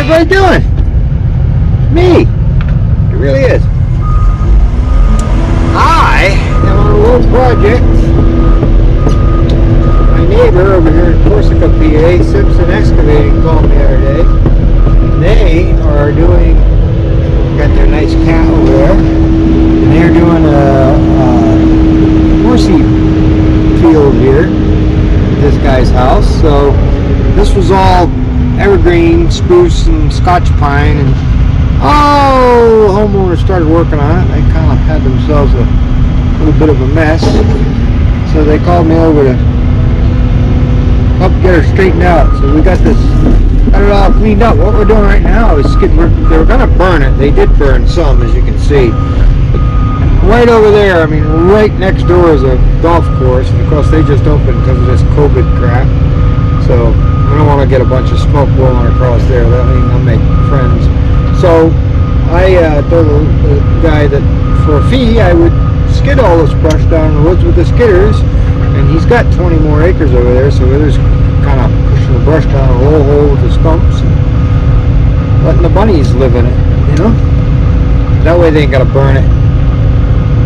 everybody doing? Me. It really is. I am on a little project. My neighbor over here in Corsica, PA, Simpson Excavating, called me the other day. They are doing, got their nice cat over there, and they're doing a horsey field here at this guy's house. So this was all evergreen, spruce, and Scotch pine, and the homeowners started working on it. They kind of had themselves a little bit of a mess, so they called me over to help get her straightened out. So we got it all cleaned up. What we're doing right now is they were going to burn it. They did burn some, as you can see. But right over there, I mean, right next door is a golf course, and of course they just opened because of this COVID crap. So I don't want to get a bunch of smoke blowing across there. That means I'll make friends. So I told the guy that for a fee I would skid all this brush down in the woods with the skidders, and he's got 20 more acres over there, so we're just kind of pushing the brush down a little hole with the stumps and letting the bunnies live in it, you know? That way they ain't got to burn it,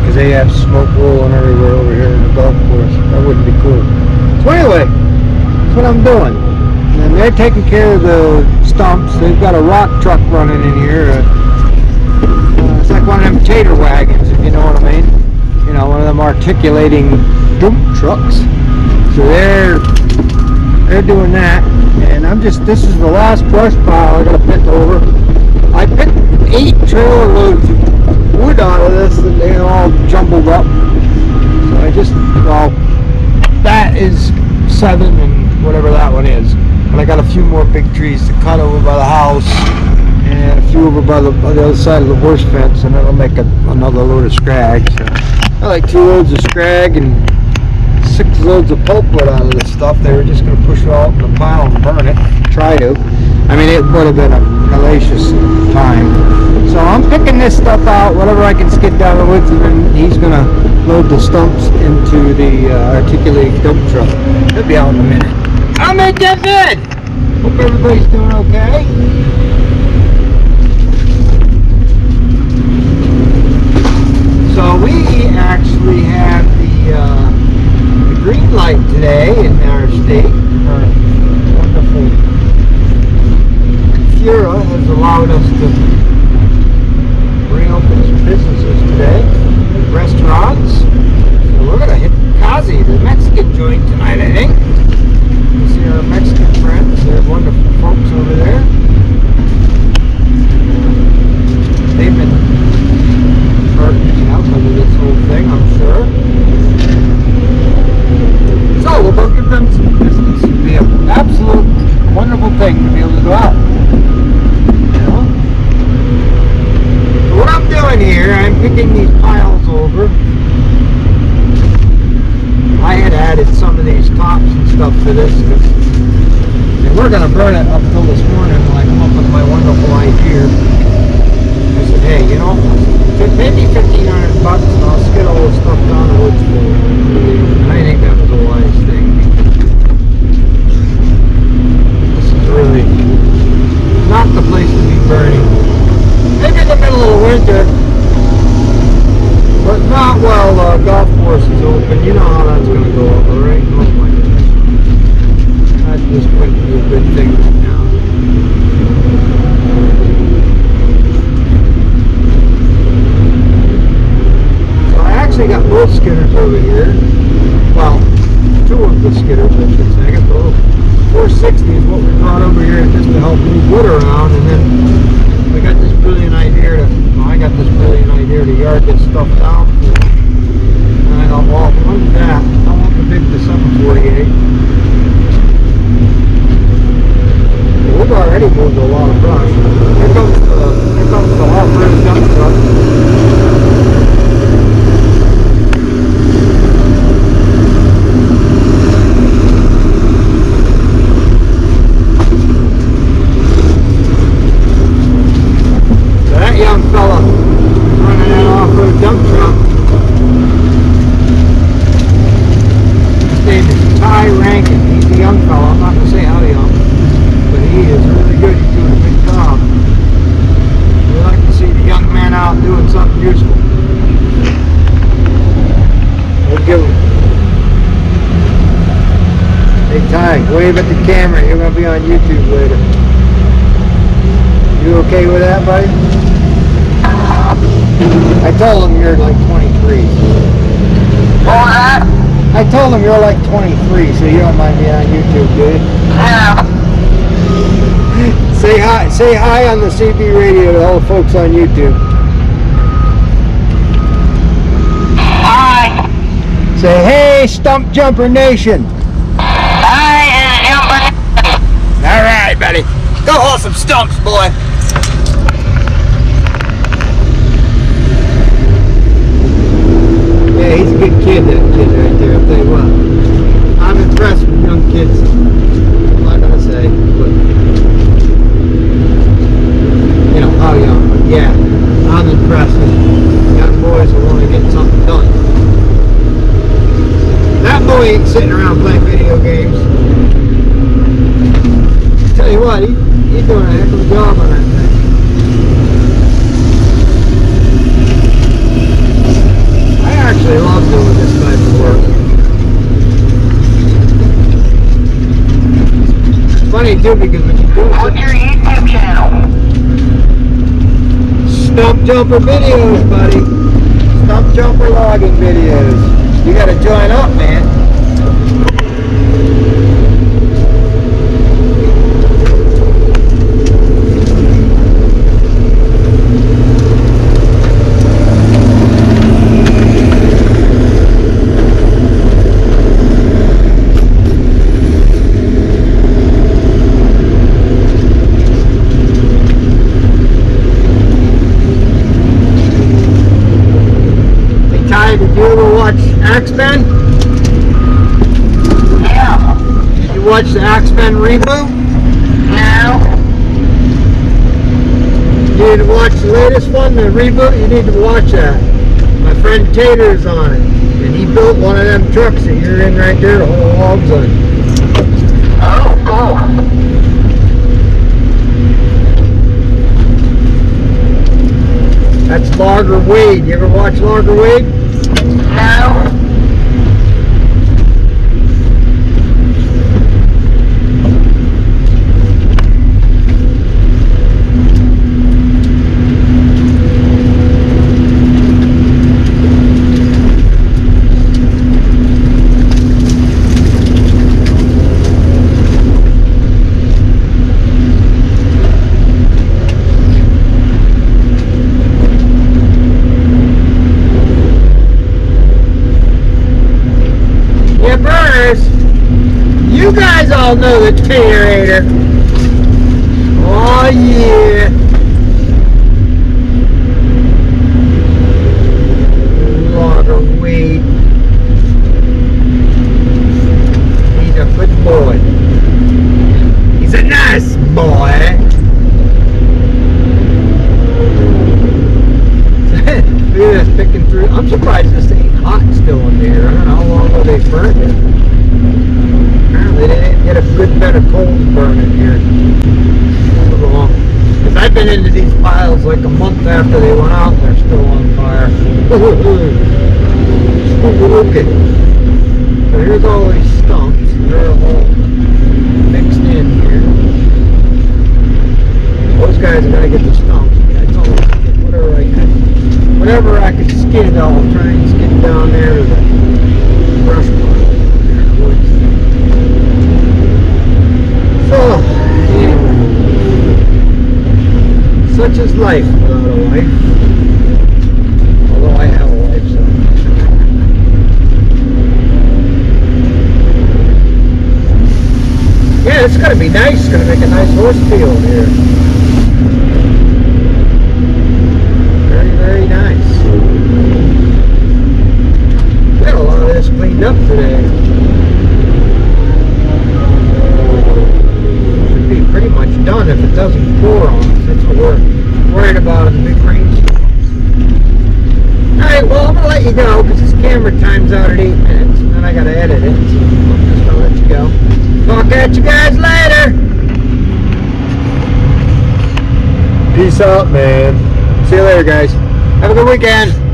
because they have smoke rolling everywhere over here in the golf course. That wouldn't be cool. So anyway, that's what I'm doing. And they're taking care of the stumps. They've got a rock truck running in here. It's like one of them tater wagons, if you know what I mean. You know, one of them articulating dump trucks. So they're doing that. And this is the last brush pile I got to pick over. I picked 8 trailer loads of wood out of this, and they're all jumbled up. So that is 7 and whatever that one is. But I got a few more big trees to cut over by the house, and a few over by the other side of the horse fence, and that'll make another load of scrag. So I like 2 loads of scrag and 6 loads of pulpwood out of this stuff. They were just going to push it all in the pile and burn it. Try to. I mean, it would have been a hellacious time. So I'm picking this stuff out, whatever I can skid down the woods, and then he's going to load the stumps into the articulating dump truck. He'll be out in a minute. I'll make that bed! Hope everybody's doing okay. So we actually have the green light today in our state. Our wonderful Fura has allowed us to reopen some businesses today. Restaurants. So we're going to hit Kazi, the Mexican joint, tonight, I think. See our Mexican friends. They're wonderful folks over there. They've been hurting out because of this whole thing, I'm sure. So we'll go give them some business. It'll be an absolute wonderful thing to be able to go out. You know? So what I'm doing here, I'm picking these piles over. I had added some of these tops and stuff to this, and we're going to burn it up until this morning when I come up with my wonderful idea. I said, hey, you know, maybe $1,500 and I'll skid all this stuff down the woods for you. And I think that was a wise thing. This is really not the place to be burning. Maybe in the middle of the winter, but not while golf course is open. You know how that's going to go over, right? Oh my goodness. That just wouldn't be a good thing right now. So I actually got both skidders over here. Well, 2 of the skidders, I should say. I got the little 460 is what we brought over here just to help move wood around, and then we got this brilliant idea to yard this stuff down. And I thought, well, what is that? I want the big to 748. Well, we've already moved a lot of brush. Here comes the off-road dump truck. young fellow. I'm not going to say how young, but he is really good. He's doing a good job. man out doing something useful. We'll give him. Hey Ty, wave at the camera. You're going to be on YouTube later. You okay with that, buddy? I told him you're like 23. What was that? I told him you're like 23, so you don't mind being on YouTube, do you? Yeah. Say hi on the CB radio to all the folks on YouTube. Hi. Say, hey, Stump Jumper Nation. Hi, Jumper. All right, buddy. Go haul some stumps, boy. Yeah, he's a good kid, that kid right there, I'll tell you what. I'm impressed with young kids. I'm not going to say, but, you know, how young, but yeah, I'm impressed with young boys who want to get something done. That boy ain't sitting around playing video games. Tell you what, he's doing a heck of a job on that thing. I actually love doing this type of work. It's funny too because when you do What's your YouTube channel? Stump Jumper videos, buddy. Stump Jumper logging videos. You gotta join up, man. Did you ever watch Axemen? Yeah. Did you watch the Axemen reboot? No. You need to watch the latest one, the reboot. You need to watch that. My friend Tater's on it, and he built one of them trucks that you're in right there, the whole logs on. Oh, cool. That's Logger Wade. You ever watch Logger Wade? No. You guys all know the Taterator. Oh yeah. Logger Wade. He's a good boy. He's a nice boy. Look at this picking through. I'm surprised this ain't hot still in there. I don't know how long ago they burned it. Apparently they didn't get a good bed of coals burning here. Because I've been into these piles like a month after they went out and they're still on fire. Okay. So here's all these stumps. They're all mixed in here. Those guys are going to get the stumps. I told them to get whatever I could skid, I'll try and skid down there to the brush pile. So, anyway, such is life without a wife. Although I have a wife, so. Yeah, it's going to be nice. It's going to make a nice horse field here. Very, very nice. We got a lot of this cleaned up today. Pretty much done if it doesn't pour on us. That's what we're worried about in the big rainstorms. Alright, well I'm going to let you go because this camera time's out at 8 minutes and then I got to edit it. So I'm just going to let you go. Talk at you guys later. Peace out, man. See you later, guys. Have a good weekend.